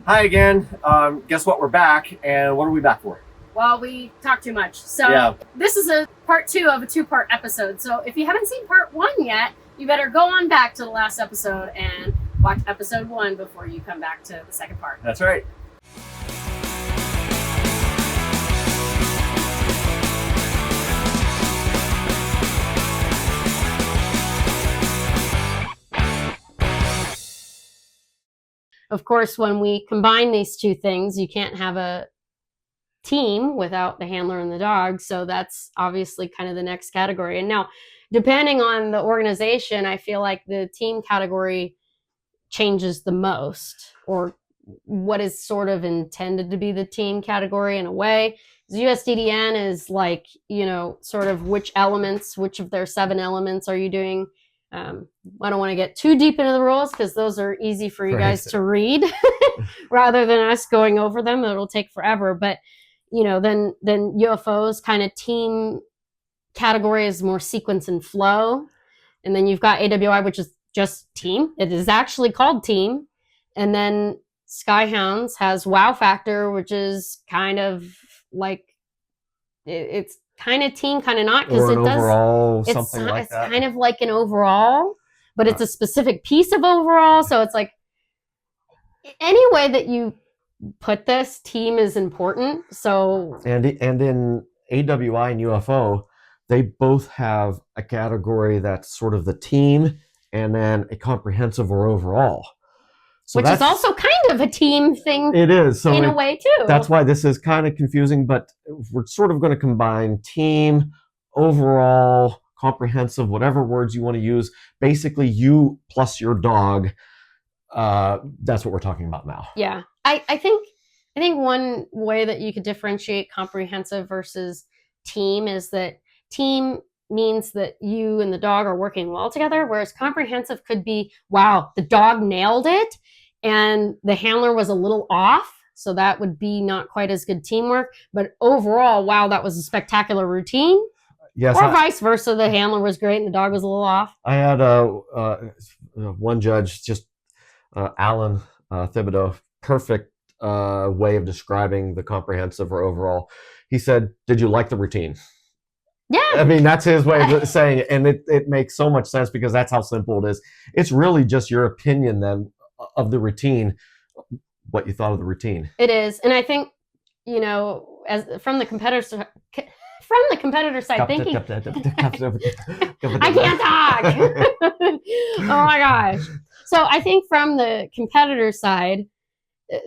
Hi again. Guess what? We're back, and what are we back for? Well, we talk too much. So Yeah. this is a part 2 of a 2-part episode. So if you haven't seen part 1 yet, you better go on back to the last episode and watch episode 1 before you come back to the second part. That's right. Of course, when we combine these two things, you can't have a team without the handler and the dog. So that's obviously kind of the next category. And now, depending on the organization, I feel like the team category changes the most, or what is sort of intended to be the team category in a way. USDDN is like, sort of which of their 7 elements are you doing? I don't want to get too deep into the rules because those are easy for you guys to read rather than us going over them. It'll take forever. But, then UFO's kind of team category is more sequence and flow. And then you've got AWI, which is just team. It is actually called team. And then Skyhounds has wow factor, which is kind of like, it's kind of team, kind of not, because it does overall something like that. It's kind of like an overall, but it's a specific piece of overall. So it's like, any way that you put this, team is important. So and in AWI and UFO, they both have a category that's sort of the team, and then a comprehensive or overall. So which is also kind of a team thing. It is, so in a way too. That's why this is kind of confusing, but we're sort of going to combine team, overall, comprehensive, whatever words you want to use. Basically, you plus your dog. That's what we're talking about now. Yeah, I think one way that you could differentiate comprehensive versus team is that team means that you and the dog are working well together, whereas comprehensive could be, wow, the dog nailed it and the handler was a little off, so that would be not quite as good teamwork. But overall, wow, that was a spectacular routine. Yes, or vice versa, the handler was great and the dog was a little off. I had one judge, just Alan Thibodeau, perfect way of describing the comprehensive or overall. He said, "Did you like the routine?" Yeah. I mean, that's his way of saying it, and it makes so much sense because that's how simple it is. It's really just your opinion then of the routine, what you thought of the routine. It is, and I think, as from the competitor side thinking, I can't talk. Oh my gosh. So I think from the competitor side,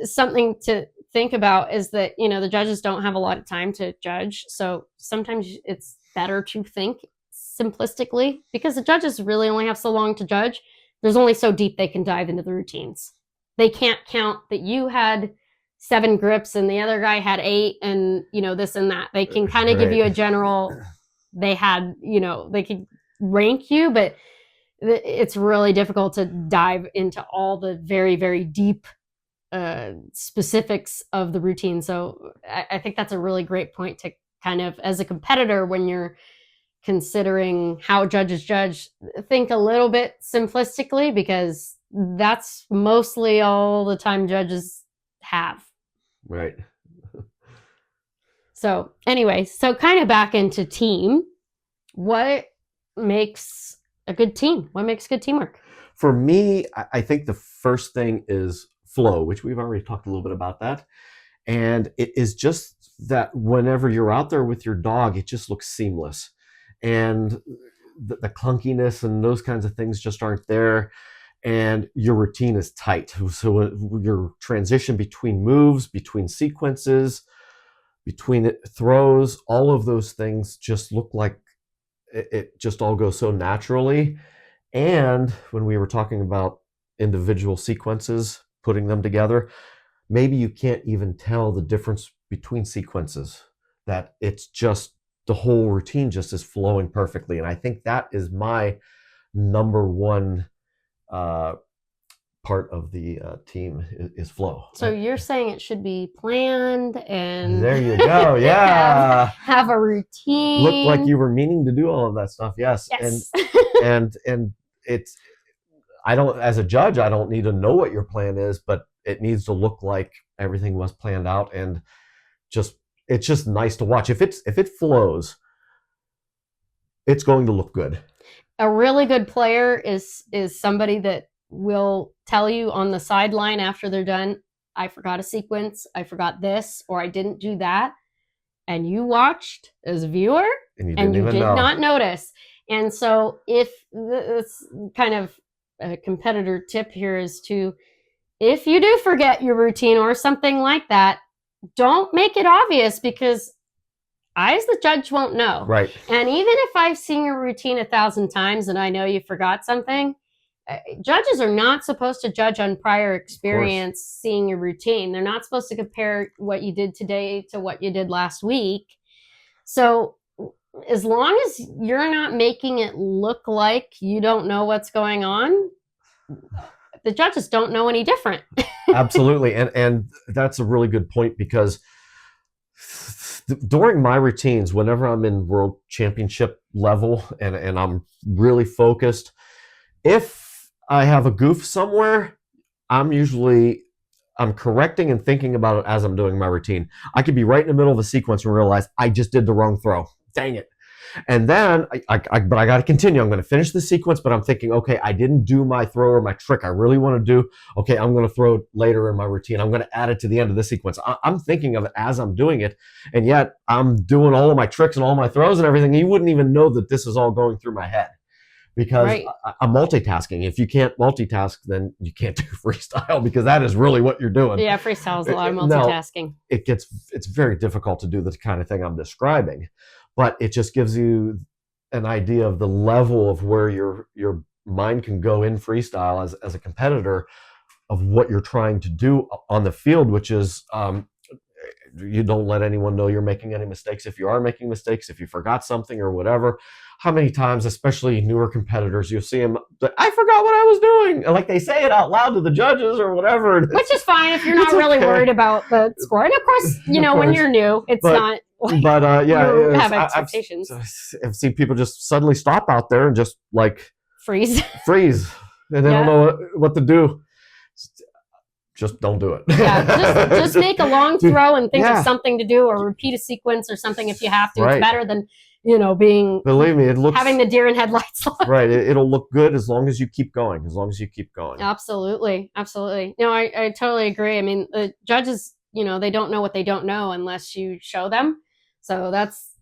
something to think about is that, the judges don't have a lot of time to judge. So sometimes it's better to think simplistically because the judges really only have so long to judge. There's only so deep they can dive into the routines. They can't count that you had 7 grips and the other guy had 8 and, this and that. They can kind of give you a general, they could rank you, but it's really difficult to dive into all the very, very deep specifics of the routine. So I think that's a really great point to kind of, as a competitor, when you're considering how judges judge, think a little bit simplistically, because that's mostly all the time judges have. Right. So anyway, so kind of back into team. What makes a good team? What makes good teamwork? For me, I think the first thing is flow, which we've already talked a little bit about that. And it is just that whenever you're out there with your dog, it just looks seamless. And the clunkiness and those kinds of things just aren't there. And your routine is tight. So your transition between moves, between sequences, between throws, all of those things just look like it just all goes so naturally. And when we were talking about individual sequences, putting them together, maybe you can't even tell the difference between sequences, that it's just the whole routine just is flowing perfectly. And I think that is my number one part of the team is flow. So you're saying it should be planned and there you go. Yeah. have a routine. Looked like you were meaning to do all of that stuff. Yes. And it's, I don't, as a judge, I don't need to know what your plan is, but it needs to look like everything was planned out, and it's just nice to watch. If it flows, it's going to look good. A really good player is somebody that will tell you on the sideline after they're done, I forgot a sequence, I forgot this, or I didn't do that. And you watched as a viewer And you did not notice. And so if this kind of a competitor tip here is to, if you do forget your routine or something like that, don't make it obvious, because I, as the judge, won't know. Right. And even if I've seen your routine 1,000 times and I know you forgot something, judges are not supposed to judge on prior experience seeing your routine. They're not supposed to compare what you did today to what you did last week. So as long as you're not making it look like you don't know what's going on, the judges don't know any different. Absolutely. And that's a really good point, because during my routines, whenever I'm in world championship level and I'm really focused, if I have a goof somewhere, I'm correcting and thinking about it as I'm doing my routine. I could be right in the middle of a sequence and realize I just did the wrong throw. Dang it. And then but I got to continue. I'm going to finish the sequence, but I'm thinking, okay, I didn't do my throw or my trick I really want to do. Okay, I'm going to throw it later in my routine. I'm going to add it to the end of the sequence. I'm thinking of it as I'm doing it, and yet I'm doing all of my tricks and all my throws and everything. You wouldn't even know that this is all going through my head, because I'm multitasking. If you can't multitask, then you can't do freestyle, because that is really what you're doing. Yeah, freestyle is a lot of multitasking. Now, it's very difficult to do the kind of thing I'm describing, but it just gives you an idea of the level of where your mind can go in freestyle as a competitor, of what you're trying to do on the field, which is you don't let anyone know you're making any mistakes. If you are making mistakes, if you forgot something or whatever, how many times, especially newer competitors, you'll see them, I forgot what I was doing. Like, they say it out loud to the judges or whatever. Which is fine if you're not really worried about the score. And of course, when you're new, it's not like you have expectations. I've seen people just suddenly stop out there and just like freeze. And they don't know what to do. Just don't do it. Yeah, just make a long throw and think of something to do, or repeat a sequence or something if you have to. Right. It's better than being. Believe me, having the deer in headlights. Right, it'll look good as long as you keep going. Absolutely. No, I totally agree. I mean, the judges, they don't know what they don't know unless you show them. So that's,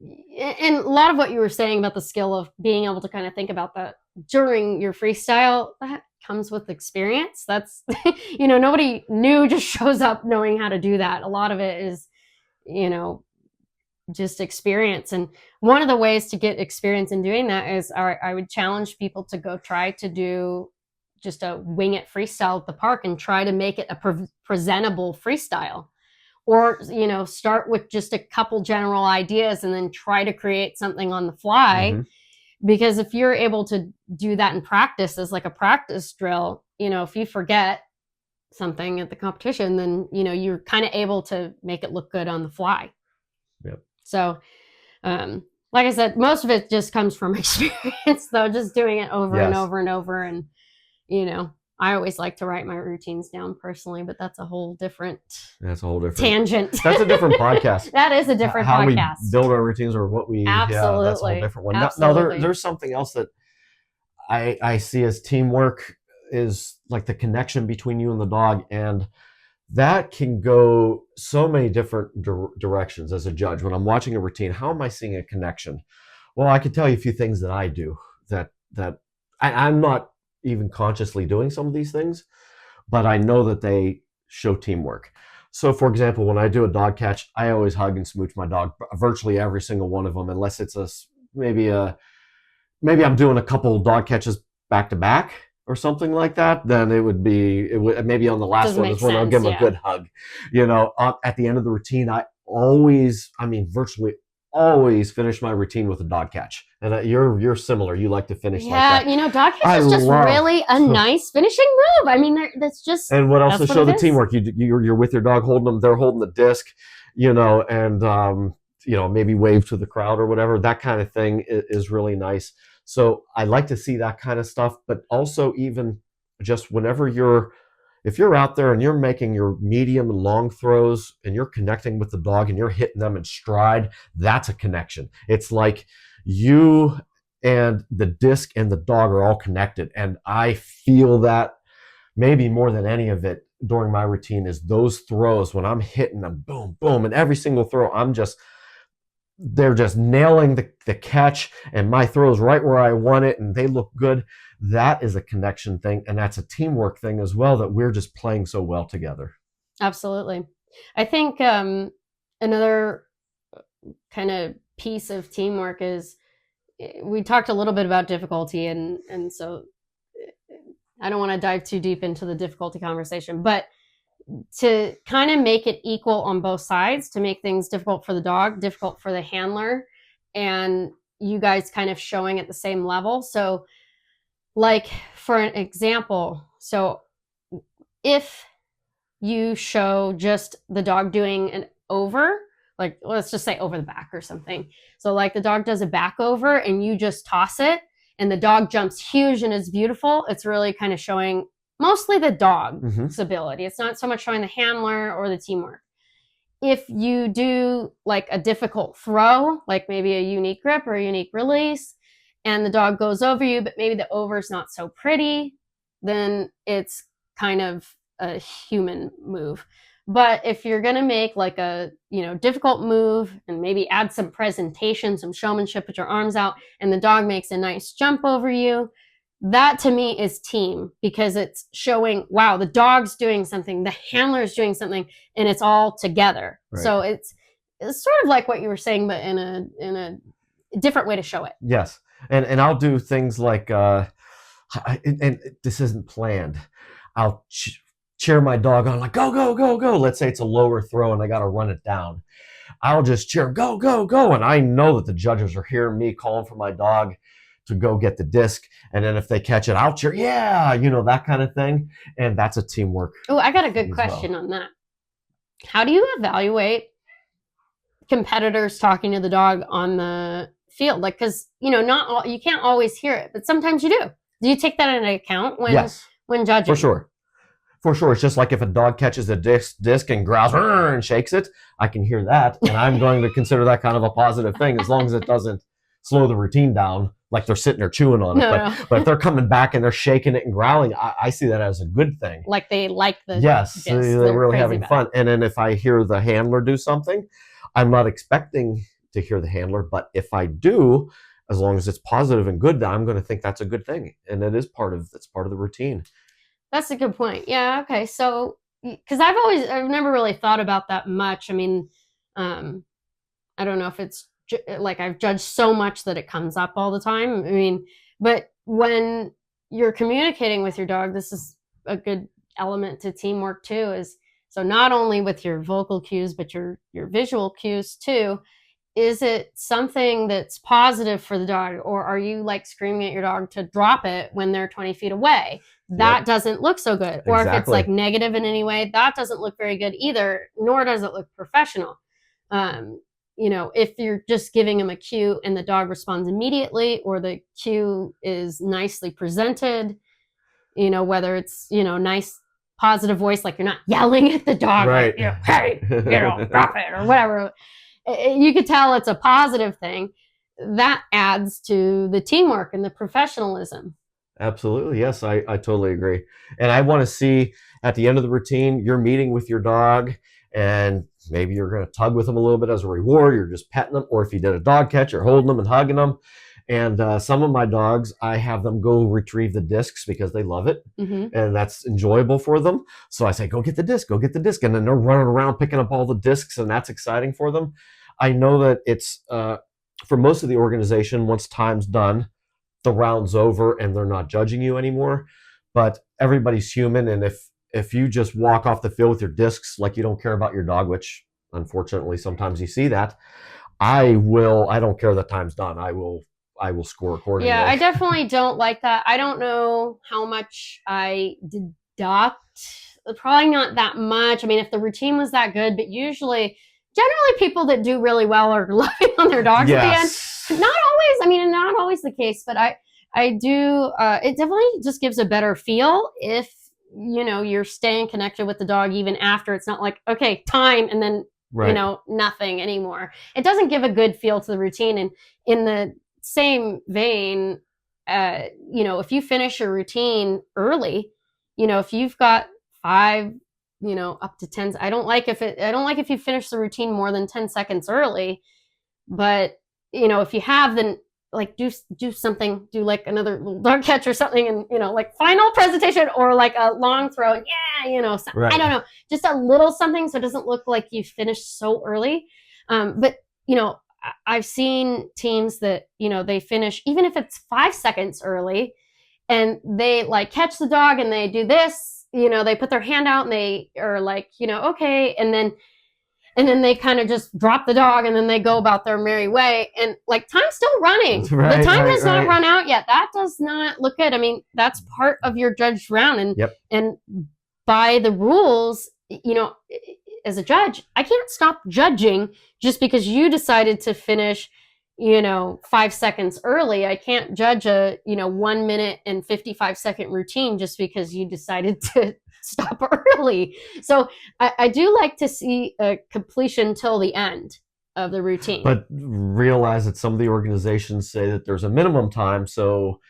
and a lot of what you were saying about the skill of being able to kind of think about that during your freestyle, that comes with experience. That's, nobody new just shows up knowing how to do that. A lot of it is, just experience. And one of the ways to get experience in doing that is I would challenge people to go try to do just a wing it freestyle at the park and try to make it a presentable freestyle. Or, start with just a couple general ideas and then try to create something on the fly. Mm-hmm. Because if you're able to do that in practice as like a practice drill, if you forget something at the competition, then, you're kind of able to make it look good on the fly. Yep. So, like I said, most of it just comes from experience, though, just doing it over and over and over. And, I always like to write my routines down personally, but that's a whole different tangent. That's a different podcast. That is a different podcast. How we build our routines, or what we, absolutely. That's a whole different one. Absolutely. Now, there's something else that I see as teamwork, is like the connection between you and the dog. And that can go so many different directions as a judge. When I'm watching a routine, how am I seeing a connection? Well, I can tell you a few things that I do that I'm not even consciously doing some of these things, but I know that they show teamwork. So, for example, when I do a dog catch, I always hug and smooch my dog, virtually every single one of them, unless it's maybe I'm doing a couple dog catches back to back or something like that. Then it would maybe on the last one is when I'll give them a good hug. At the end of the routine, virtually always finish my routine with a dog catch. And you're similar. You like to finish like that. Dog catch is just really a nice finishing move. I mean, that's just. And what else to show the teamwork? You're with your dog, holding them. They're holding the disc, and maybe wave to the crowd or whatever. That kind of thing is really nice. So I like to see that kind of stuff, but also even just whenever you're If you're out there and you're making your medium and long throws and you're connecting with the dog and you're hitting them in stride, that's a connection. It's like you and the disc and the dog are all connected. And I feel that maybe more than any of it during my routine is those throws when I'm hitting them, boom, boom, and every single throw, they're just nailing the catch, and my throw's right where I want it, and they look good. That is a connection thing, and that's a teamwork thing as well, that we're just playing so well together. Absolutely. I think another kind of piece of teamwork is, we talked a little bit about difficulty, and so I don't want to dive too deep into the difficulty conversation, but to kind of make it equal on both sides, to make things difficult for the dog, difficult for the handler, and you guys kind of showing at the same level. So like for an example, so if you show just the dog doing an over, like let's just say over the back or something. So like the dog does a back over and you just toss it and the dog jumps huge and is beautiful. It's really kind of showing mostly the dog's ability. It's not so much showing the handler or the teamwork. If you do like a difficult throw, like maybe a unique grip or a unique release, and the dog goes over you, but maybe the over is not so pretty, then it's kind of a human move. But if you're going to make like a, difficult move and maybe add some presentation, some showmanship, put your arms out, and the dog makes a nice jump over you, that to me is team, because it's showing, wow, the dog's doing something, the handler's doing something, and it's all together. Right. So it's sort of like what you were saying, but in a different way to show it. Yes. And I'll do things like, and this isn't planned. I'll cheer my dog on, like, go, go, go, go. Let's say it's a lower throw and I got to run it down. I'll just cheer, go, go, go. And I know that the judges are hearing me calling for my dog to go get the disc. And then if they catch it, I'll cheer, yeah, that kind of thing. And that's a teamwork. Oh, I got a good question on that. How do you evaluate competitors talking to the dog on the field? Like, because, not all, you can't always hear it, but sometimes you do. Do you take that into account when judging? For sure. For sure. It's just like if a dog catches a disc and growls and shakes it, I can hear that. And I'm going to consider that kind of a positive thing, as long as it doesn't slow the routine down, like they're sitting there chewing on it. But if they're coming back and they're shaking it and growling, I see that as a good thing. Like they like the disc. They're really having fun. And then if I hear the handler do something, I'm not expecting to hear the handler, but if I do, as long as it's positive and good, I'm going to think that's a good thing. And it's part of the routine. That's a good point. Yeah. Okay. So, because I've never really thought about that much. I mean, I don't know if it's like I've judged so much that it comes up all the time. I mean, but when you're communicating with your dog, this is a good element to teamwork too, is so not only with your vocal cues, but your visual cues too. Is it something that's positive for the dog, or are you like screaming at your dog to drop it when they're 20 feet away? That doesn't look so good. Or if it's like negative in any way, that doesn't look very good either, nor does it look professional. If you're just giving them a cue and the dog responds immediately, or the cue is nicely presented, whether it's, nice positive voice, like you're not yelling at the dog, right? Like, hey, drop it or whatever. You could tell it's a positive thing. That adds to the teamwork and the professionalism. Absolutely. Yes, I totally agree. And I want to see at the end of the routine, you're meeting with your dog and maybe you're going to tug with them a little bit as a reward. You're just petting them. Or if you did a dog catch, you're holding them and hugging them. And some of my dogs, I have them go retrieve the discs because they love it. And that's enjoyable for them. So I say, go get the disc, go get the disc. And then they're running around picking up all the discs, and that's exciting for them. I know that it's, for most of the organization, once time's done, the round's over and they're not judging you anymore. But everybody's human. And if you just walk off the field with your discs like you don't care about your dog, which unfortunately sometimes you see that, I don't care that time's done. I will score accordingly. Yeah, I definitely don't like that. I don't know how much I deduct. Probably not that much. I mean, if the routine was that good, but generally people that do really well are loving on their dogs at the end. Not always the case, but I do, it definitely just gives a better feel if you're staying connected with the dog even after. It's not like, okay, time, and then, nothing anymore. It doesn't give a good feel to the routine. And in the same vein, if you finish your routine early, if you've got 5, up to 10, I don't like if you finish the routine more than 10 seconds early, but if you have, then like do something, do like another little dog catch or something, and like final presentation or like a long throw. Right. I don't know, just a little something so it doesn't look like you finished so early. But I've seen teams that they finish even if it's 5 seconds early, and they like catch the dog and they do this, they put their hand out and they are like, okay, and then they kind of just drop the dog and then they go about their merry way, and like time's still running. Right, the time has not run out yet. That does not look good. I mean, that's part of your judged round, and by the rules, as a judge, I can't stop judging just because you decided to finish 5 seconds early. I can't judge a 1 minute and 55-second routine just because you decided to stop early. So I do like to see a completion till the end of the routine. But realize that some of the organizations say that there's a minimum time. So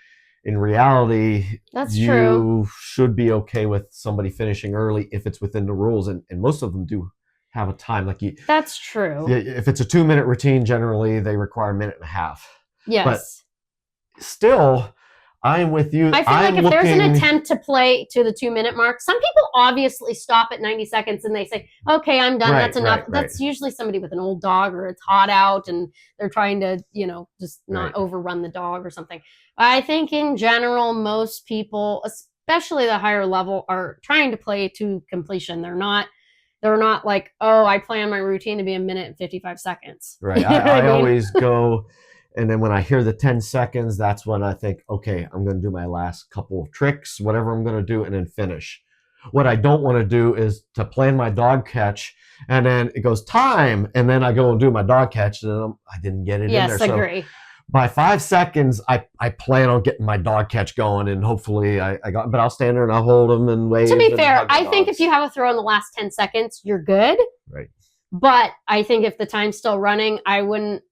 in reality, that's you true. should be okay with somebody finishing early if it's within the rules. And most of them do have a time. That's true. If it's a 2-minute routine, generally they require a minute and a half. Yes. But still, I'm with you. I feel like if there's an attempt to play to the 2-minute mark, some people obviously stop at 90 seconds and they say, okay, I'm done. That's enough. That's usually somebody with an old dog, or it's hot out and they're trying to, just not overrun the dog or something. I think in general, most people, especially the higher level, are trying to play to completion. They're not like, oh, I plan my routine to be 1 minute and 55 seconds. Right. I always go, and then when I hear the 10 seconds, that's when I think, okay, I'm going to do my last couple of tricks, whatever I'm going to do, and then finish. What I don't want to do is to plan my dog catch, and then it goes time, and then I go and do my dog catch, and I didn't get it in there. Yes, agree. So by 5 seconds, I plan on getting my dog catch going, and hopefully but I'll stand there and I'll hold them and wave. To be fair, I think if you have a throw in the last 10 seconds, you're good. Right. But I think if the time's still running, I wouldn't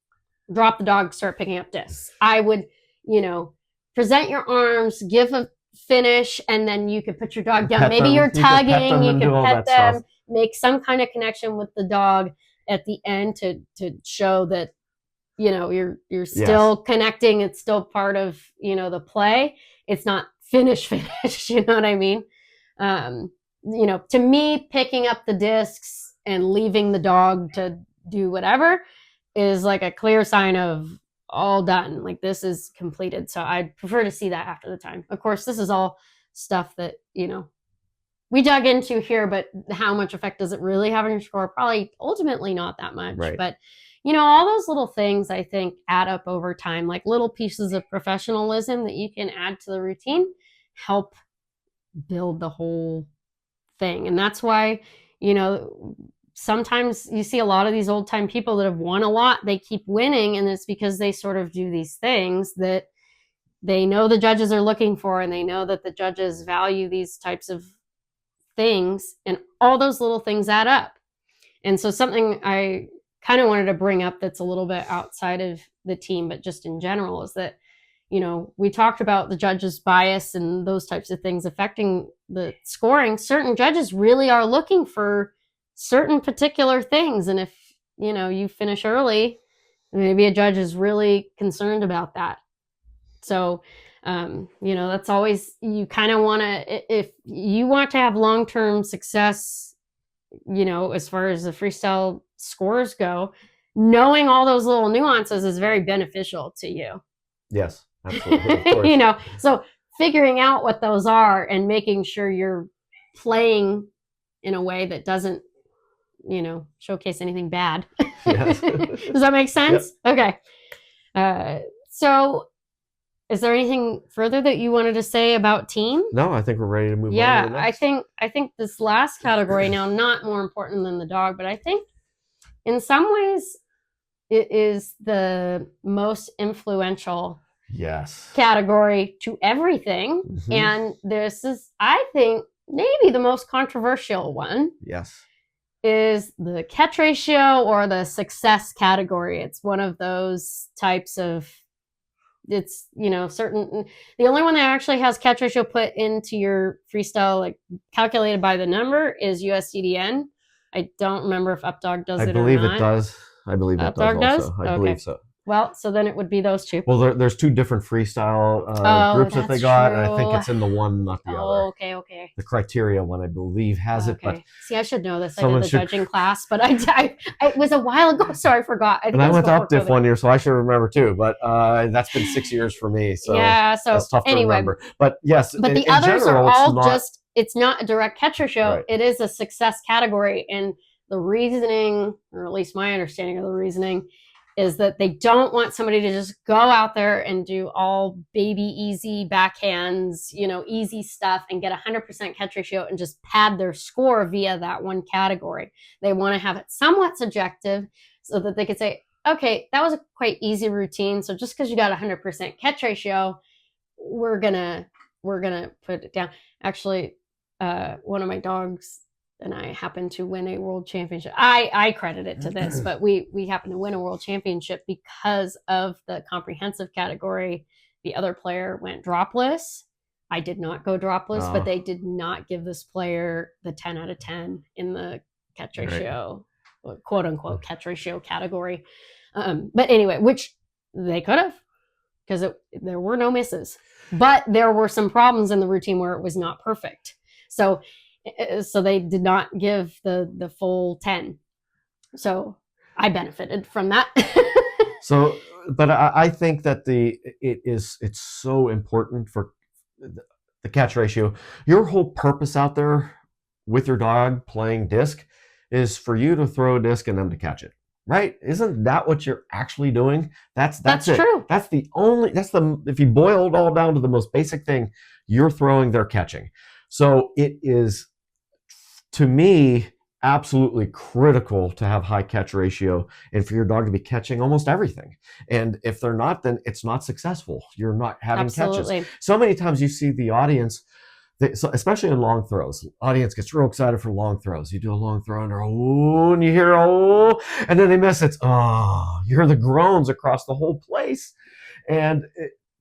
drop the dog, start picking up discs. I would, present your arms, give a finish, and then you could put your dog down. Maybe you're tugging, you can pet them, make some kind of connection with the dog at the end to show that you're still connecting. It's still part of the play. It's not finish. You know what I mean? To me, picking up the discs and leaving the dog to do whatever is like a clear sign of all done. Like, this is completed. So I'd prefer to see that after the time. Of course, this is all stuff that we dug into here, but how much effect does it really have on your score? Probably ultimately not that much. Right. But all those little things, I think, add up over time, like little pieces of professionalism that you can add to the routine, help build the whole thing. And that's why, sometimes you see a lot of these old time people that have won a lot, they keep winning. And it's because they sort of do these things that they know the judges are looking for, and they know that the judges value these types of things, and all those little things add up. And so something I kind of wanted to bring up that's a little bit outside of the team, but just in general, is that, we talked about the judges' bias and those types of things affecting the scoring. Certain judges really are looking for certain particular things. And if, you finish early, maybe a judge is really concerned about that. So, that's always, you kind of want to, if you want to have long-term success, as far as the freestyle scores go, knowing all those little nuances is very beneficial to you. Yes, absolutely. Of course. So figuring out what those are and making sure you're playing in a way that doesn't, showcase anything bad. Yes. Does that make sense? Yep. Okay. So is there anything further that you wanted to say about team? No, I think we're ready to move on. Yeah, I think this last category now, not more important than the dog, but I think in some ways it is the most influential category to everything. Mm-hmm. And this is, I think, maybe the most controversial one Yes. is the catch ratio or the success category. It's one of those types of, it's, certain, the only one that actually has catch ratio put into your freestyle, like calculated by the number, is USDDN. I don't remember if UpDog does it or not. I believe it does. I believe it UpDog does also. does? I believe so. Well, so then it would be those two. Well, there's two different freestyle groups that they got, and I think it's in the one, not the other. Okay. The criteria one, I believe, has it. But see, I should know this. I did the judging class, but I it was a while ago, so I forgot. I went to UpDiff one year, so I should remember too. But that's been 6 years for me, so yeah, so that's tough to remember. But yes, but the others are all just. It's not a direct catch ratio. Right. It is a success category, and the reasoning, or at least my understanding of the reasoning, is that they don't want somebody to just go out there and do all baby easy backhands, easy stuff, and get 100% catch ratio and just pad their score via that one category. They want to have it somewhat subjective so that they could say, okay, that was a quite easy routine. So just because you got 100% catch ratio, we're gonna put it down. Actually, one of my dogs and I happened to win a world championship. I credit it to this, but we happened to win a world championship because of the comprehensive category. The other player went dropless. I did not go dropless, but they did not give this player the 10 out of 10 in the catch ratio, quote unquote, catch ratio category. But anyway, which they could have, because there were no misses, but there were some problems in the routine where it was not perfect. So they did not give the full 10. So I benefited from that. So, but I think that it's so important for the catch ratio. Your whole purpose out there with your dog playing disc is for you to throw a disc and them to catch it. Right? Isn't that what you're actually doing? That's it. True. If you boil it all down to the most basic thing, you're throwing, they're catching. So it is, to me, absolutely critical to have high catch ratio and for your dog to be catching almost everything. And if they're not, then it's not successful. You're not having catches. So many times you see the audience, especially in long throws, audience gets real excited for long throws. You do a long throw and and you hear and then they miss it. You hear the groans across the whole place. And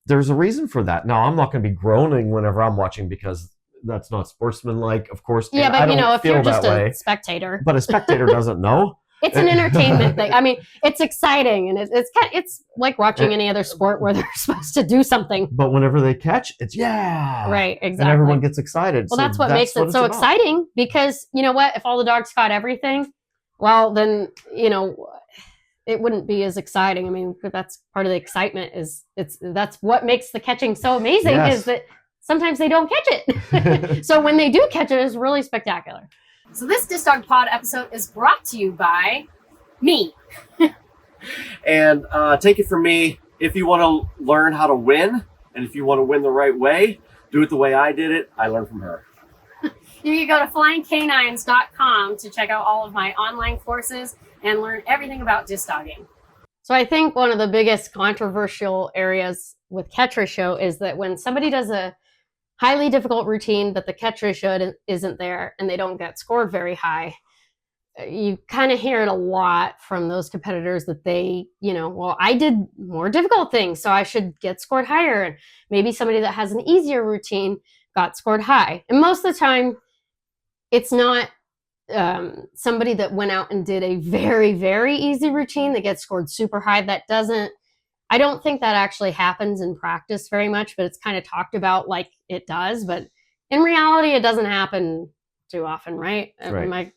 there's a reason for that. Now, I'm not going to be groaning whenever I'm watching because that's not sportsmanlike, of course. Yeah, but if you're just a spectator. But a spectator doesn't know. It's an entertainment thing. I mean, it's exciting, and it's like watching any other sport where they're supposed to do something. But whenever they catch, it's right, exactly, and everyone gets excited. Well, that's what makes it so exciting. Because you know what? If all the dogs caught everything, well, then it wouldn't be as exciting. I mean, that's part of the excitement. That's what makes the catching so amazing. Yes. Is that sometimes they don't catch it. So when they do catch it, it's really spectacular. So this Disc Dog Pod episode is brought to you by me. And take it from me, if you want to learn how to win, and if you want to win the right way, do it the way I did it. I learned from her. You can go to flyingcanines.com to check out all of my online courses and learn everything about disc dogging. So I think one of the biggest controversial areas with catch ratio is that when somebody does a highly difficult routine, but the catch ratio isn't there and they don't get scored very high, you kind of hear it a lot from those competitors that they, well, I did more difficult things, so I should get scored higher. And maybe somebody that has an easier routine got scored high. And most of the time, it's not somebody that went out and did a very, very easy routine that gets scored super high. I don't think that actually happens in practice very much, but it's kind of talked about like it does. But in reality, it doesn't happen too often, right? Right.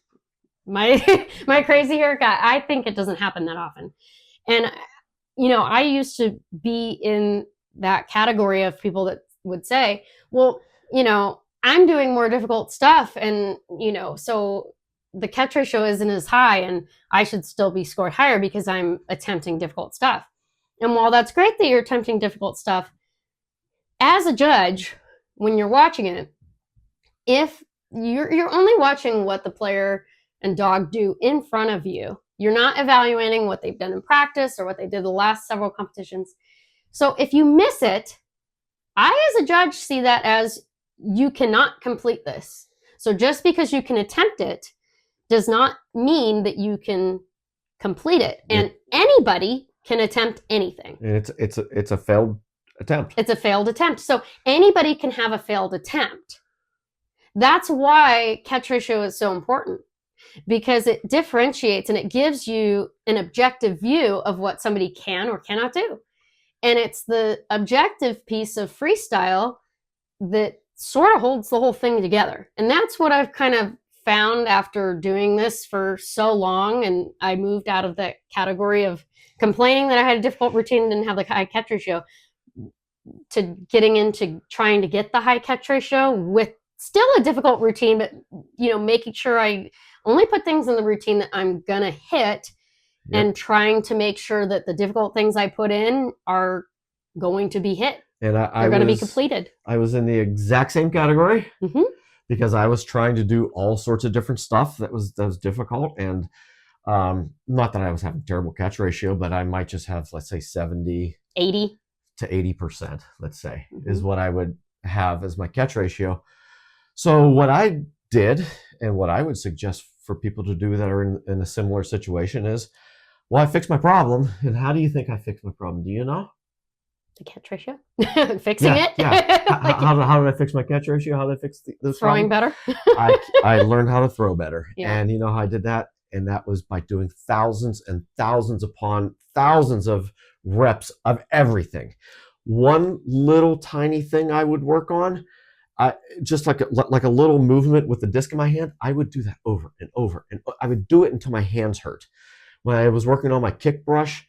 My crazy haircut, I think it doesn't happen that often. And, I used to be in that category of people that would say, well, I'm doing more difficult stuff. And, so the catch ratio isn't as high and I should still be scored higher because I'm attempting difficult stuff. And while that's great that you're attempting difficult stuff, as a judge, when you're watching it, if you're only watching what the player and dog do in front of you, you're not evaluating what they've done in practice or what they did the last several competitions. So if you miss it, I as a judge see that as you cannot complete this. So just because you can attempt it does not mean that you can complete it. And anybody can attempt anything. And it's a failed attempt. It's a failed attempt. So anybody can have a failed attempt. That's why catch ratio is so important, because it differentiates and it gives you an objective view of what somebody can or cannot do. And it's the objective piece of freestyle that sort of holds the whole thing together. And that's what I've kind of found after doing this for so long. And I moved out of that category of complaining that I had a difficult routine and didn't have the high catch ratio to getting into trying to get the high catch ratio with still a difficult routine, but making sure I only put things in the routine that I'm gonna hit, and trying to make sure that the difficult things I put in are going to be hit. And they're going to be completed. I was in the exact same category, because I was trying to do all sorts of different stuff that was difficult. And not that I was having terrible catch ratio, but I might just have, let's say 80 to 80%, let's say, is what I would have as my catch ratio. So what I did, and what I would suggest for people to do that are in a similar situation is, well, I fixed my problem. And how do you think I fixed my problem? Do you know? The catch ratio? Fixing it? Yeah. How did I fix my catch ratio? How did I fix the throwing better? I learned how to throw better. Yeah. And you know how I did that? And that was by doing thousands and thousands upon thousands of reps of everything. One little tiny thing I would work on, just like a little movement with the disc in my hand, I would do that over and over. And I would do it until my hands hurt. When I was working on my kick brush,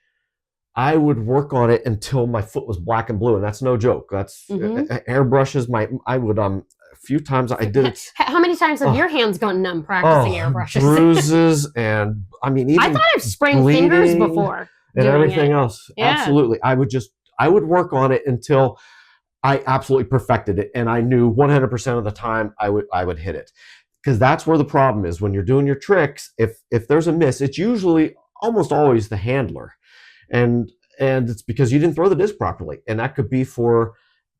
I would work on it until my foot was black and blue. And that's no joke. That's airbrushes. I would, a few times I did it. How many times have your hands gone numb practicing airbrushes? Bruises. And I mean, even I thought I've sprained fingers before. And everything else. Yeah. Absolutely. I would work on it until I absolutely perfected it. And I knew 100% of the time I would hit it. Because that's where the problem is. When you're doing your tricks, if there's a miss, it's usually almost always the handler. And it's because you didn't throw the disc properly. And that could be for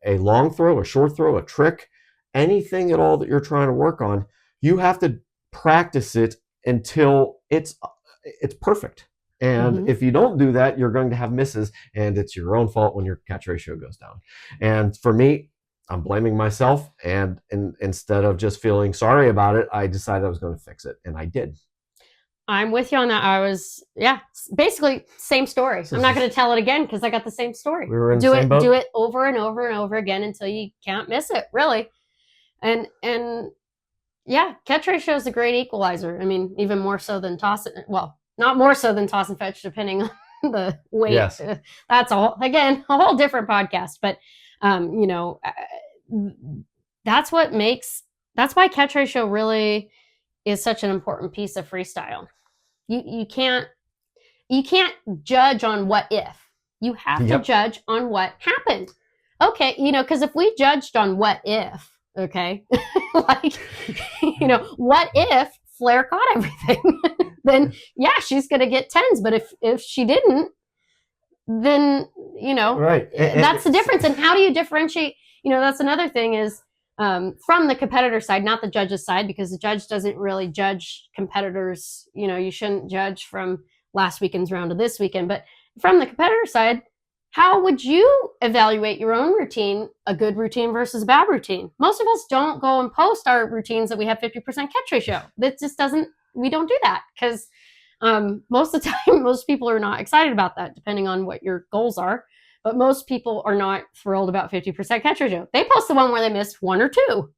a long throw, a short throw, a trick, anything at all that you're trying to work on. You have to practice it until it's perfect. And if you don't do that, you're going to have misses, and it's your own fault when your catch ratio goes down. And for me, I'm blaming myself. And instead of just feeling sorry about it, I decided I was going to fix it, and I did. I'm with you on that. I was, basically same story. I'm not going to tell it again because I got the same story. We were in the same boat. Do it over and over and over again until you can't miss it, really. And catch ratio is a great equalizer. I mean, even more so than toss it. Well, not more so than toss and fetch, depending on the weight. Yes. That's a whole different podcast. But, that's why catch ratio really is such an important piece of freestyle. You can't judge on what if. You have to judge on what happened. Okay, because if we judged on what if, okay, what if Flair caught everything? Then she's gonna get 10s. But if she didn't, then right. That's the difference. And how do you differentiate? That's another thing is, from the competitor side, not the judge's side, because the judge doesn't really judge competitors. You shouldn't judge from last weekend's round to this weekend. But from the competitor side, how would you evaluate your own routine, a good routine versus a bad routine? Most of us don't go and post our routines that we have 50% catch ratio. That just we don't do that because most of the time, most people are not excited about that, depending on what your goals are. But most people are not thrilled about 50% catch ratio. They post the one where they missed 1 or 2.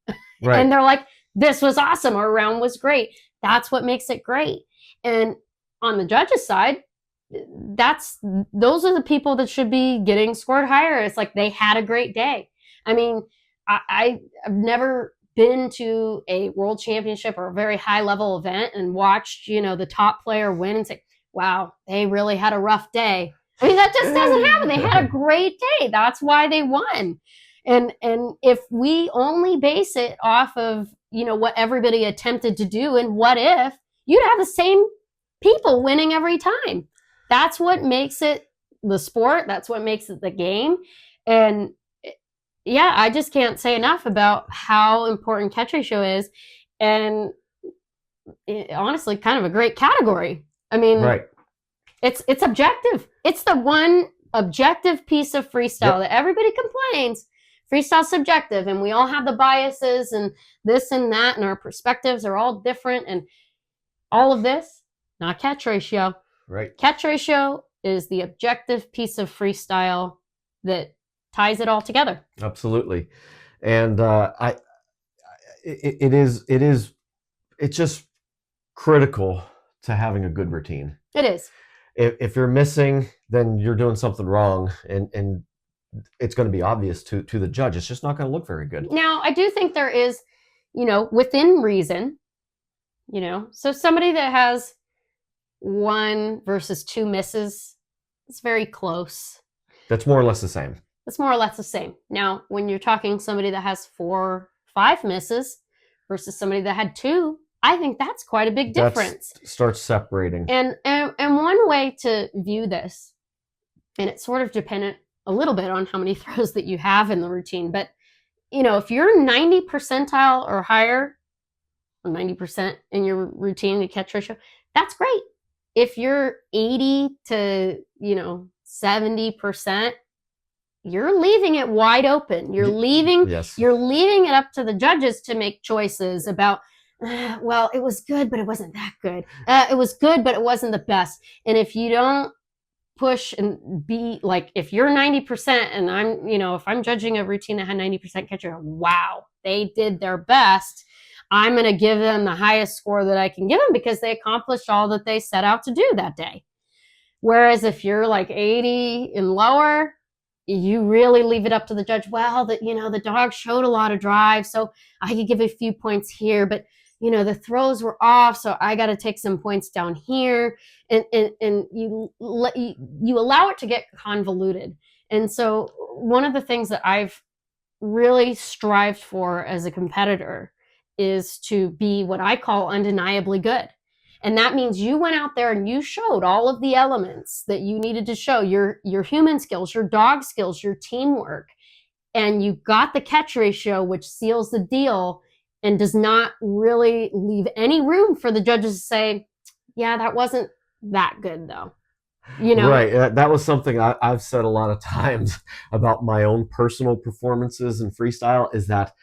Right. And they're like, this was awesome, or round was great. That's what makes it great. And on the judge's side, those are the people that should be getting scored higher. It's like they had a great day. I mean, I've never been to a world championship or a very high level event and watched, the top player win and say, wow, they really had a rough day. I mean, that just doesn't happen. They had a great day. That's why they won. And if we only base it off of, what everybody attempted to do and what if, you'd have the same people winning every time. That's what makes it the sport. That's what makes it the game. And I just can't say enough about how important catch ratio is. and honestly, kind of a great category. I mean, Right. It's objective. It's the one objective piece of freestyle that everybody complains. Freestyle's subjective, and we all have the biases and this and that, and our perspectives are all different, and all of this, not catch ratio. Right. Catch ratio is the objective piece of freestyle that ties it all together. Absolutely. And it's just critical to having a good routine. It is. If you're missing, then you're doing something wrong, and it's going to be obvious to the judge. It's just not going to look very good. Now, I do think there is, within reason, so somebody that has 1 versus 2 misses, it's very close. That's more or less the same. It's more or less the same. Now, when you're talking somebody that has 4, 5 misses versus somebody that had 2, I think that's quite a big difference. Starts separating. And one way to view this, and it's sort of dependent a little bit on how many throws that you have in the routine, but if you're 90 percentile or higher, or 90% in your routine to catch ratio, that's great. If you're 80 to 70%, you're leaving it wide open. You're leaving it up to the judges to make choices about, well, it was good, but it wasn't that good. It was good, but it wasn't the best. And if you don't push and be like, if you're 90% and I'm, if I'm judging a routine that had 90% catch ratio, wow, they did their best. I'm going to give them the highest score that I can give them because they accomplished all that they set out to do that day. Whereas if you're like 80 and lower, you really leave it up to the judge. Well, the dog showed a lot of drive, so I could give a few points here, but the throws were off, so I got to take some points down here, and you allow it to get convoluted. And so one of the things that I've really strived for as a competitor is to be what I call undeniably good. And that means you went out there and you showed all of the elements that you needed to show, your human skills, your dog skills, your teamwork, and you got the catch ratio, which seals the deal and does not really leave any room for the judges to say, yeah, that wasn't that good though. Right. That was something I've said a lot of times about my own personal performances in freestyle, is that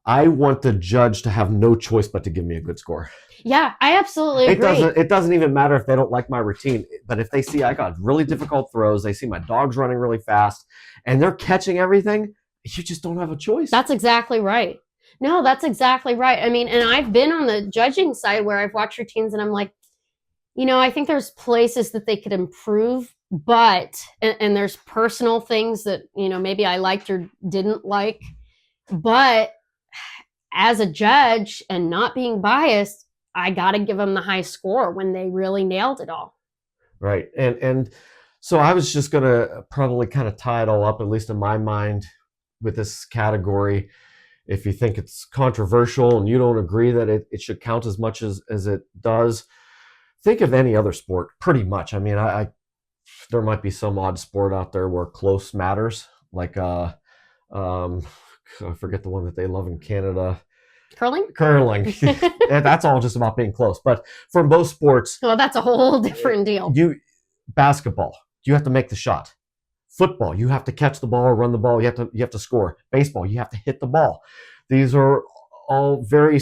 I want the judge to have no choice but to give me a good score. Yeah, I absolutely agree. It doesn't even matter if they don't like my routine, but if they see I got really difficult throws, they see my dog's running really fast, and they're catching everything, you just don't have a choice. That's exactly right. No, that's exactly right. I mean, and I've been on the judging side where I've watched routines and I'm like, I think there's places that they could improve, but, and there's personal things that, maybe I liked or didn't like, but as a judge and not being biased, I got to give them the high score when they really nailed it all. Right. And so I was just going to probably kind of tie it all up, at least in my mind, with this category. If you think it's controversial and you don't agree that it should count as much as it does, think of any other sport, pretty much. I mean, there might be some odd sport out there where close matters, like I forget the one that they love in Canada. Curling. That's all just about being close. But for most sports, well, that's a whole different deal. Basketball, you have to make the shot. Football, you have to catch the ball or run the ball. You have to score. Baseball, you have to hit the ball. These are all very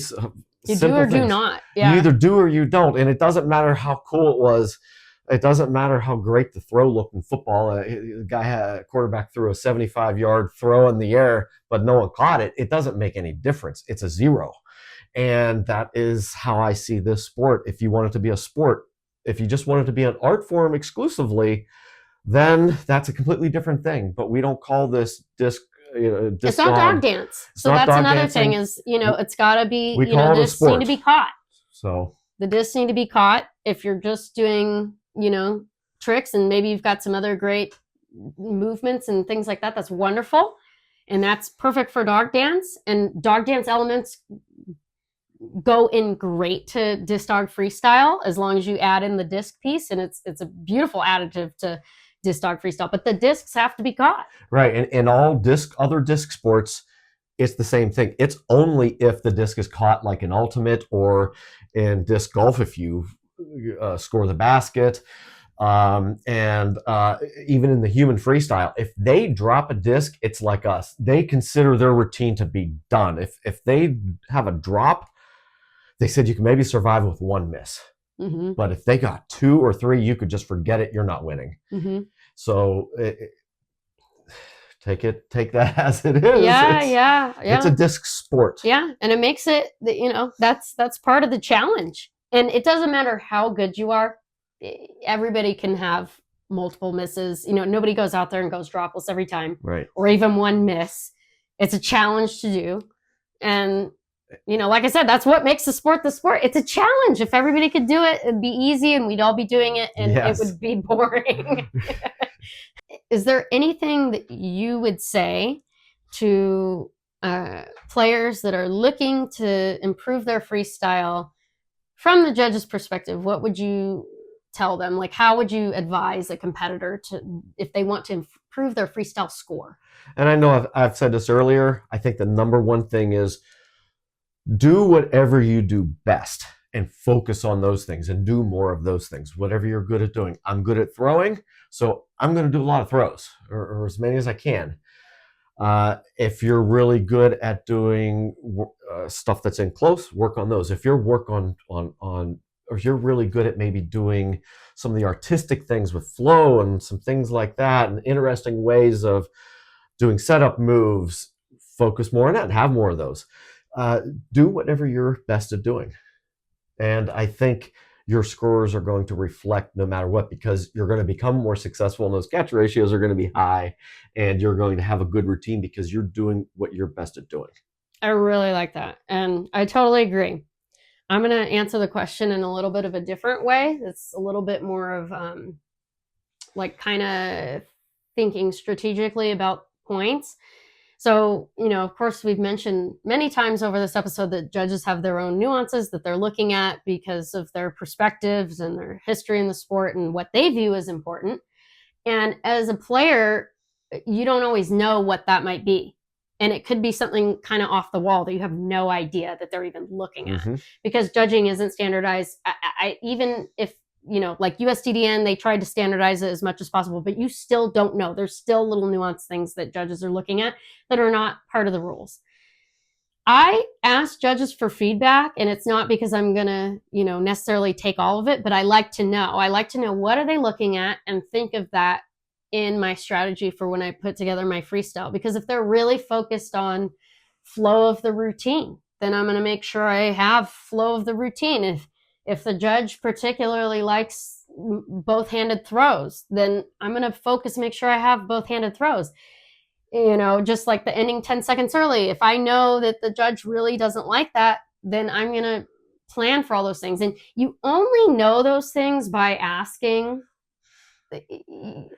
you do or things. Do not. Yeah. You either do or you don't, and it doesn't matter how cool it was. It doesn't matter how great the throw looked in football. A quarterback threw a 75-yard throw in the air, but no one caught it. It doesn't make any difference. It's a 0. And that is how I see this sport. If you want it to be a sport, if you just want it to be an art form exclusively, then that's a completely different thing. But we don't call this disc. It's not dog dance. So that's another thing is, it's got to be, the discs need to be caught. So the discs need to be caught. If you're just doing, tricks and maybe you've got some other great movements and things like that, that's wonderful. And that's perfect for dog dance. And dog dance elements go in great to disc dog freestyle as long as you add in the disc piece. And it's a beautiful additive to disc dog freestyle, but the discs have to be caught. Right. And all other disc sports, it's the same thing. It's only if the disc is caught like in ultimate or in disc golf if you score the basket. And even in the human freestyle, if they drop a disc, it's like us. They consider their routine to be done. If they have a drop, they said you can maybe survive with one miss. Mm-hmm. But if they got 2 or 3, you could just forget it. You're not winning. Mm-hmm. So take that as it is. Yeah. It's a disc sport. Yeah, and it makes it, that's part of the challenge. And it doesn't matter how good you are. Everybody can have multiple misses. Nobody goes out there and goes dropless every time, right? Or even one miss. It's a challenge to do. And, like I said, that's what makes the sport the sport. It's a challenge. If everybody could do it, it'd be easy and we'd all be doing it and It would be boring. Is there anything that you would say to players that are looking to improve their freestyle from the judge's perspective? What would you tell them? Like, how would you advise a competitor if they want to improve their freestyle score? And I know I've said this earlier. I think the number one thing is do whatever you do best and focus on those things and do more of those things. Whatever you're good at doing. I'm good at throwing, so I'm going to do a lot of throws or as many as I can. If you're really good at doing stuff that's in close, work on those. If you're or you're really good at maybe doing some of the artistic things with flow and some things like that and interesting ways of doing setup moves, focus more on that and have more of those. Do whatever you're best at doing. And I think your scores are going to reflect no matter what, because you're going to become more successful and those catch ratios are going to be high and you're going to have a good routine because you're doing what you're best at doing. I really like that. And I totally agree. I'm going to answer the question in a little bit of a different way. It's a little bit more of kind of thinking strategically about points. So, of course, we've mentioned many times over this episode that judges have their own nuances that they're looking at because of their perspectives and their history in the sport and what they view as important. And as a player, you don't always know what that might be. And it could be something kind of off the wall that you have no idea that they're even looking at, because judging isn't standardized. Even if, like USDDN, they tried to standardize it as much as possible, but you still don't know. There's still little nuanced things that judges are looking at that are not part of the rules. I ask judges for feedback, and it's not because I'm going to, necessarily take all of it, but I like to know. I like to know what are they looking at and think of that in my strategy for when I put together my freestyle. Because if they're really focused on flow of the routine, then I'm going to make sure I have flow of the routine. If the judge particularly likes both-handed throws, then I'm going to focus, make sure I have both-handed throws. Just like the ending 10 seconds early. If I know that the judge really doesn't like that, then I'm going to plan for all those things. And you only know those things by asking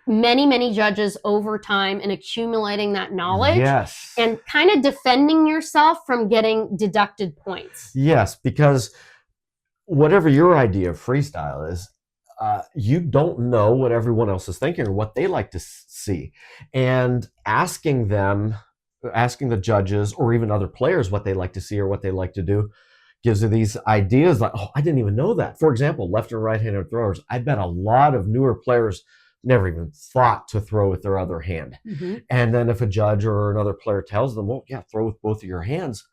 many, many judges over time and accumulating that knowledge. Yes. And kind of defending yourself from getting deducted points. Yes, because whatever your idea of freestyle is, you don't know what everyone else is thinking or what they like to see. And asking the judges or even other players what they like to see or what they like to do gives you these ideas like, oh, I didn't even know that. For example, left and right-handed throwers. I bet a lot of newer players never even thought to throw with their other hand. And then if a judge or another player tells them, well, yeah, throw with both of your hands,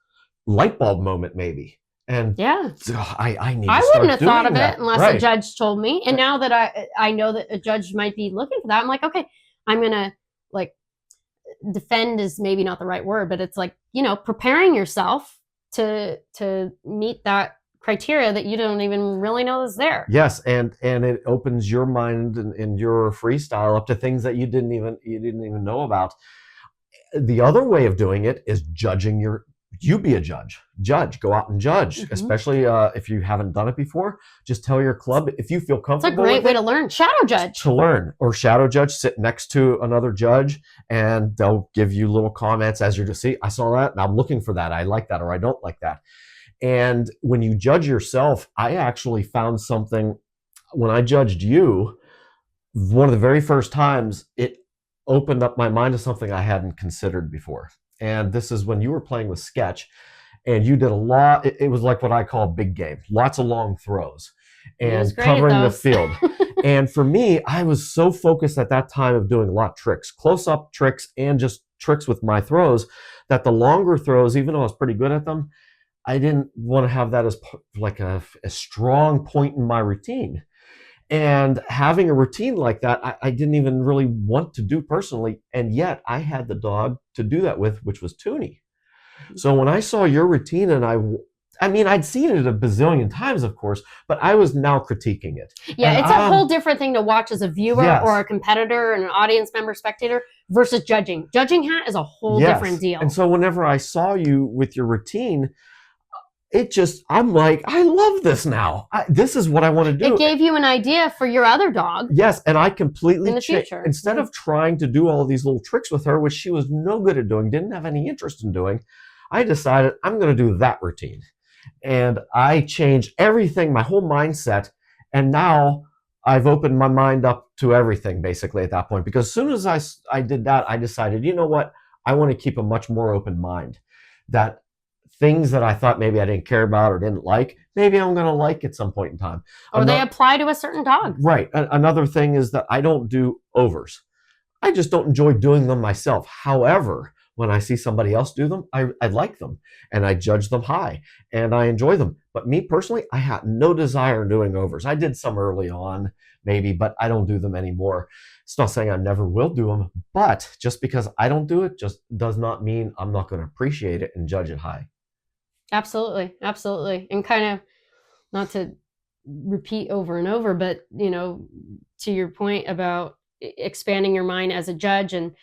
light bulb moment maybe. And yeah, I need. I wouldn't have thought of it unless a judge told me. And now that I know that a judge might be looking for that, I'm like, okay, I'm gonna defend is maybe not the right word, but it's like, preparing yourself to meet that criteria that you don't even really know is there. Yes, and it opens your mind and your freestyle up to things that you didn't even know about. The other way of doing it is judging you be a judge, go out and judge, especially if you haven't done it before. Just tell your club if you feel comfortable. It's a great way to learn. Shadow judge. To learn, or shadow judge, sit next to another judge and they'll give you little comments as you're just, see, I saw that and I'm looking for that. I like that or I don't like that. And when you judge yourself, I actually found something when I judged you, one of the very first times, it opened up my mind to something I hadn't considered before. and this is when you were playing with Sketch, and you did a lot. It was like what I call big game, lots of long throws and covering the field. And for me, I was so focused at that time of doing a lot of tricks, close-up tricks, and just tricks with my throws, that the longer throws, even though I was pretty good at them, I didn't want to have that as like a strong point in my routine. And having a routine like that, I didn't even really want to do personally. And yet I had the dog to do that with, which was Toonie. So when I saw your routine, and I mean, I'd seen it a bazillion times, of course, but I was now critiquing it. Yeah, it's a whole different thing to watch as a viewer or a competitor and an audience member, spectator, versus judging. Judging hat is a whole different deal. And so whenever I saw you with your routine, I'm like, I love this now. This is what I want to do. It gave you an idea for your other dog. Yes, and I completely in the future. Instead of trying to do all these little tricks with her, which she was no good at doing, didn't have any interest in doing, I decided I'm going to do that routine. And I changed everything, my whole mindset, and now I've opened my mind up to everything basically at that point. Because as soon as I did that, I decided, you know what, I want to keep a much more open mind. That things that I thought maybe I didn't care about or didn't like, maybe I'm going to like at some point in time. Or they apply to a certain dog. Right. Another thing is that I don't do overs. I just don't enjoy doing them myself. However, when I see somebody else do them, I like them, and I judge them high, and I enjoy them. But me personally, I had no desire in doing overs. I did some early on, maybe, but I don't do them anymore. It's not saying I never will do them, but just because I don't do it just does not mean I'm not going to appreciate it and judge it high. Absolutely. Absolutely. And kind of, not to repeat over and over, but, to your point about expanding your mind as a judge and,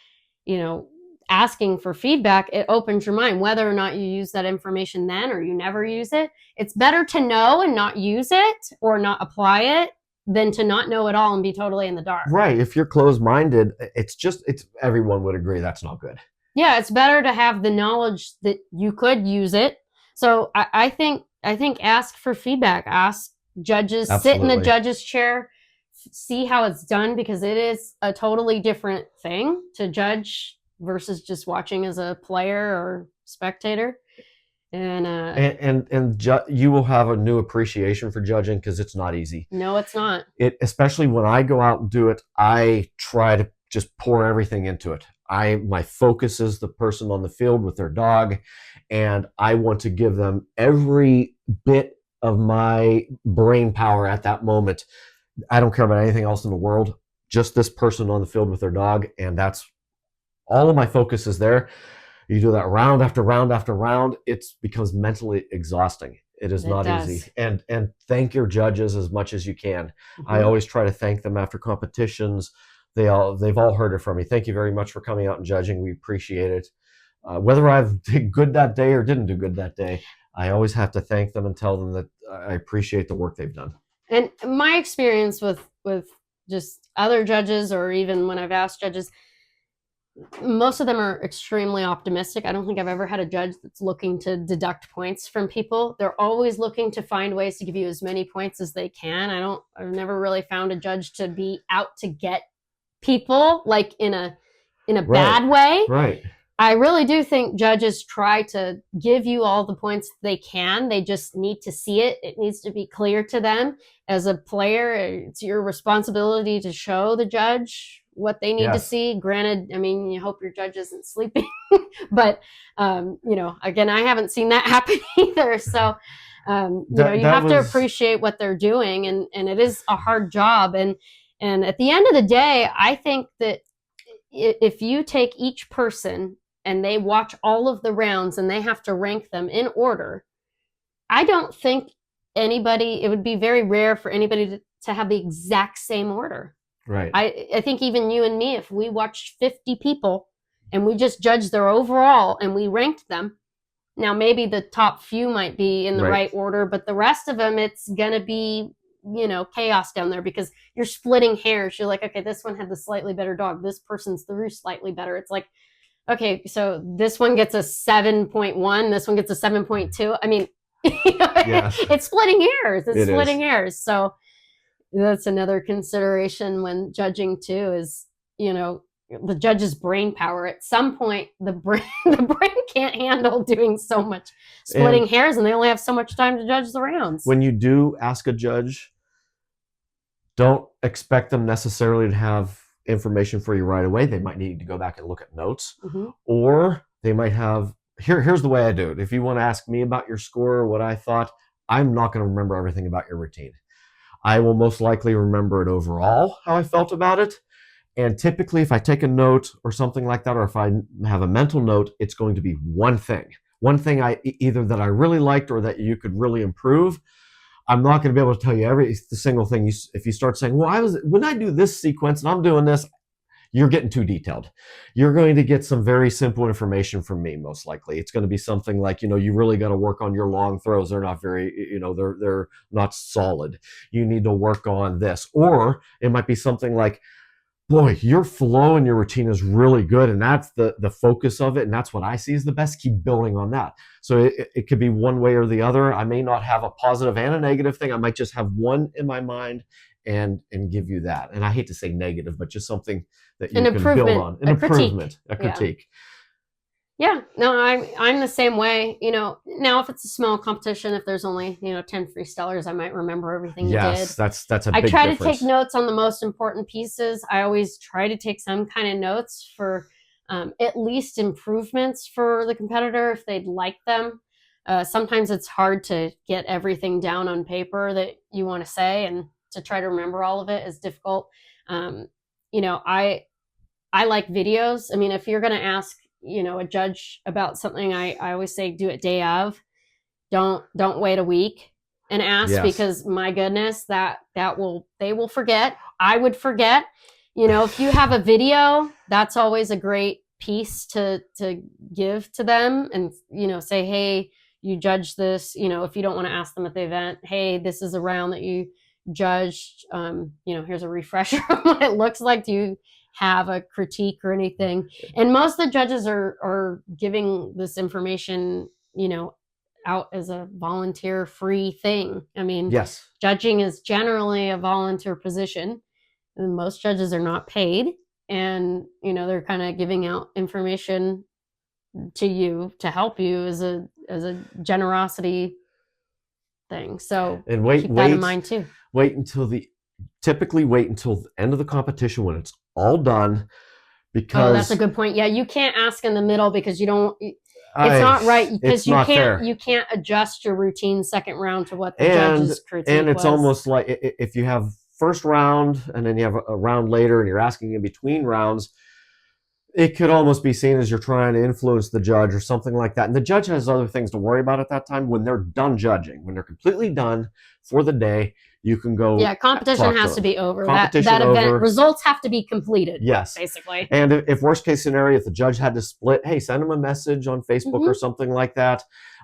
asking for feedback, it opens your mind, whether or not you use that information then or you never use it. It's better to know and not use it or not apply it than to not know at all and be totally in the dark. Right. If you're closed-minded, everyone would agree that's not good. Yeah, it's better to have the knowledge that you could use it. So I think ask for feedback. Ask judges, Sit in the judge's chair, see how it's done, because it is a totally different thing to judge versus just watching as a player or spectator. And you will have a new appreciation for judging, because it's not easy. No, it's not. Especially when I go out and do it, I try to just pour everything into it. My focus is the person on the field with their dog, and I want to give them every bit of my brain power at that moment. I don't care about anything else in the world, just this person on the field with their dog, and that's all of my focus is there. You do that round after round after round, it becomes mentally exhausting. It is not easy. And thank your judges as much as you can. Mm-hmm. I always try to thank them after competitions. They've all heard it from me. Thank you very much for coming out and judging. We appreciate it. Whether I've did good that day or didn't do good that day, I always have to thank them and tell them that I appreciate the work they've done. And my experience with just other judges, or even when I've asked judges, most of them are extremely optimistic. I don't think I've ever had a judge that's looking to deduct points from people. They're always looking to find ways to give you as many points as they can. I've never really found a judge to be out to get people, like in a bad way. Right. I really do think judges try to give you all the points they can. They just need to see it. It needs to be clear to them. As a player, it's your responsibility to show the judge what they need to see. Granted, I mean, you hope your judge isn't sleeping, but again, I haven't seen that happen either. So, you have to appreciate what they're doing, and it is a hard job. And at the end of the day, I think that if you take each person and they watch all of the rounds and they have to rank them in order, I don't think it would be very rare for anybody to have the exact same order. Right. I think even you and me, if we watched 50 people and we just judged their overall and we ranked them, now maybe the top few might be in the right order, but the rest of them, it's going to be, chaos down there, because you're splitting hairs. You're like, okay, this one had the slightly better dog. This person's threw slightly better. It's like, okay, so this one gets a 7.1. This one gets a 7.2. I mean, it's splitting hairs. It's splitting hairs. So that's another consideration when judging too, is, the judge's brain power. At some point, the brain can't handle doing so much splitting hairs, and they only have so much time to judge the rounds. When you do ask a judge, don't expect them necessarily to have information for you right away. They might need to go back and look at notes, or they might have, here's the way I do it. If you want to ask me about your score or what I thought, I'm not going to remember everything about your routine. I will most likely remember it overall, how I felt about it. And typically, if I take a note or something like that, or if I have a mental note, it's going to be one thing either that I really liked or that you could really improve. I'm not going to be able to tell you every single thing. If you start saying, well, when I do this sequence and I'm doing this, you're getting too detailed. You're going to get some very simple information from me, most likely. It's going to be something like, you really got to work on your long throws. They're not very, they're not solid. You need to work on this. Or it might be something like, boy, your flow and your routine is really good, and that's the focus of it, and that's what I see as the best. Keep building on that. So it could be one way or the other. I may not have a positive and a negative thing. I might just have one in my mind and give you that. And I hate to say negative, but just something that you can build on. An improvement, a critique. Yeah, no, I'm the same way. Now if it's a small competition, if there's only 10 freestylers, I might remember everything you did. Yes, that's a big difference. I try to take notes on the most important pieces. I always try to take some kind of notes for at least improvements for the competitor if they'd like them. Sometimes it's hard to get everything down on paper that you want to say, and to try to remember all of it is difficult. I like videos. I mean, if you're going to ask a judge about something, I always say do it day of. Don't wait a week and ask, because my goodness, they will forget. I would forget. If you have a video, that's always a great piece to give to them, and say, hey, you judged this. If you don't want to ask them at the event, hey, this is a round that you judged. Here's a refresher on what it looks like. Do you have a critique or anything? And most of the judges are giving this information, out as a volunteer free thing. I mean, judging is generally a volunteer position, and most judges are not paid, and they're kind of giving out information to you to help you as a generosity thing. So and keep that in mind too. Typically wait until the end of the competition when it's all done, because that's a good point. Yeah, you can't ask in the middle, because you don't. It's not right, because you can't adjust your routine second round to what the judge's critique was. And it's almost like if you have first round and then you have a round later and you're asking in between rounds, it could almost be seen as you're trying to influence the judge or something like that. And the judge has other things to worry about at that time. When they're done judging, when they're completely done for the day, you can go. Yeah, competition has to be over. That event results have to be completed. Yes, basically. And if worst case scenario, if the judge had to split, hey, send them a message on Facebook or something like that.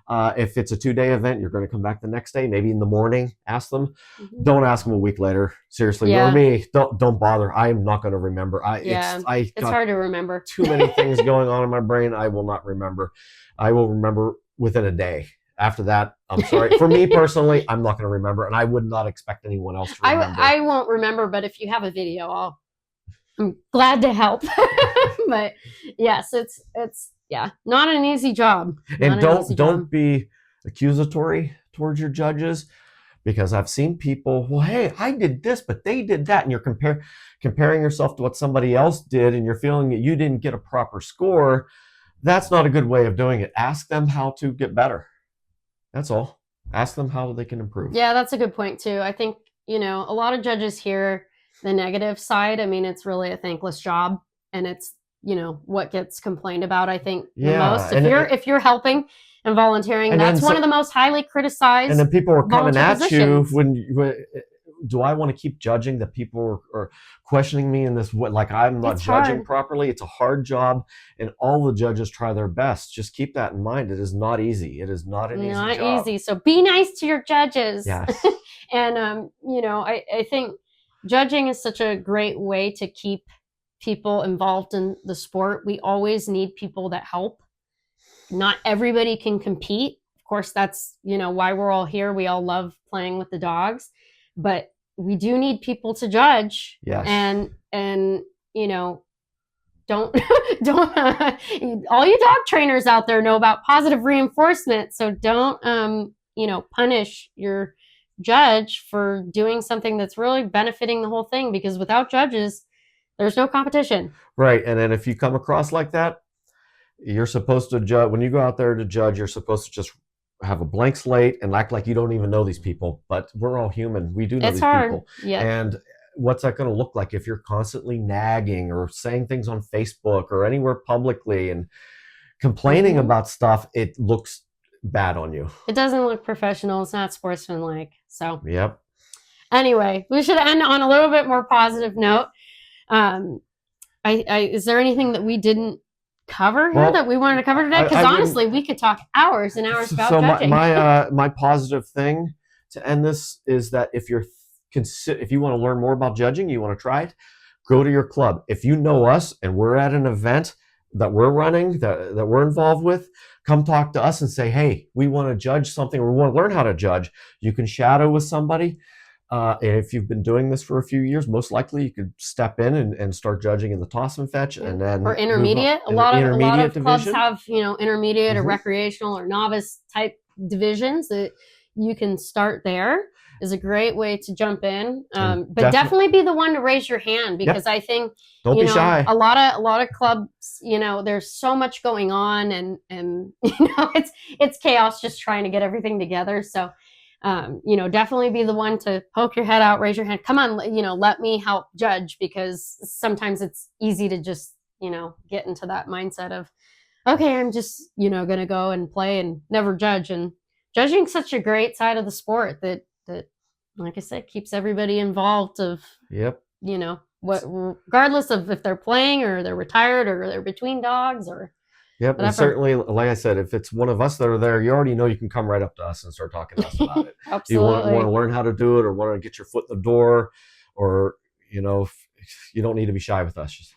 If it's a 2-day event, you're going to come back the next day, maybe in the morning. Ask them. Don't ask them a week later. Seriously, or me, don't bother. I am not going to remember. It's hard to remember. Too many things going on in my brain. I will not remember. I will remember within a day. After that, I'm sorry. For me personally, I'm not going to remember, and I would not expect anyone else to remember. I won't remember, but if you have a video, I'm glad to help. But yes, it's not an easy job. And don't be accusatory towards your judges, because I've seen people, well, hey, I did this, but they did that, and you're comparing yourself to what somebody else did, and you're feeling that you didn't get a proper score. That's not a good way of doing it. Ask them how to get better. That's all. Ask them how they can improve. Yeah, that's a good point too. I think, a lot of judges hear the negative side. I mean, it's really a thankless job, and it's, what gets complained about, I think, the most. If you're helping and volunteering, and that's one of the most highly criticized. And then people are coming at you when do I want to keep judging that people are questioning me in this way? Like I'm not judging properly. It's a hard job, and all the judges try their best. Just keep that in mind. It is not easy. It is not an easy job. Not easy. So be nice to your judges. Yes. And, I think judging is such a great way to keep people involved in the sport. We always need people that help. Not everybody can compete. Of course, that's, why we're all here. We all love playing with the dogs, but we do need people to judge. Yes. And don't don't all you dog trainers out there know about positive reinforcement, so don't punish your judge for doing something that's really benefiting the whole thing, because without judges there's no competition. Right. And then if you come across like that, you're supposed to judge. When you go out there to judge, you're supposed to just have a blank slate and act like you don't even know these people. But we're all human. We do know It's these hard. people. Yeah. And what's that going to look like if you're constantly nagging or saying things on Facebook or anywhere publicly and complaining about stuff? It looks bad on you. It doesn't look professional. It's not sportsmanlike. So Yep. Anyway, we should end on a little bit more positive note. Is there anything that we didn't cover here that we wanted to cover today? Because honestly, we could talk hours and hours about judging. My positive thing to end this is that if you want to learn more about judging, you want to try it, go to your club. If you know us and we're at an event that we're running, that we're involved with, come talk to us and say, hey, we want to judge something, or we want to learn how to judge. You can shadow with somebody. And if you've been doing this for a few years, most likely you could step in and start judging in the toss and fetch, and then or intermediate. A lot of clubs have intermediate or recreational or novice type divisions that you can start there. Is a great way to jump in, but definitely be the one to raise your hand, because I think don't be shy. A lot of clubs, there's so much going on, and it's chaos just trying to get everything together. So. Definitely be the one to poke your head out, raise your hand. Come on, let me help judge, because sometimes it's easy to just, get into that mindset of, okay, I'm just, going to go and play and never judge. And judging's such a great side of the sport that, like I said, keeps everybody involved of, regardless of if they're playing or they're retired or they're between dogs or. Yep, and certainly, like I said, if it's one of us that are there, you already know you can come right up to us and start talking to us about it. Absolutely. You want to learn how to do it, or want to get your foot in the door, or you don't need to be shy with us.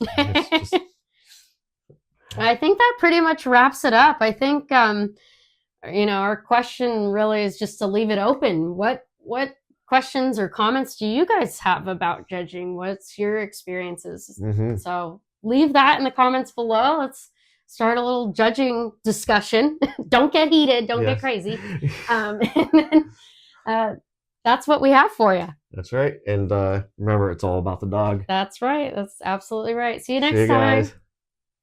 I think that pretty much wraps it up. I think our question really is just to leave it open. What questions or comments do you guys have about judging? What's your experiences? Mm-hmm. So leave that in the comments below. Let's start a little judging discussion. Don't get heated. Don't get crazy. And then that's what we have for you. That's right. And remember, it's all about the dog. That's right. That's absolutely right. See you next time. Guys.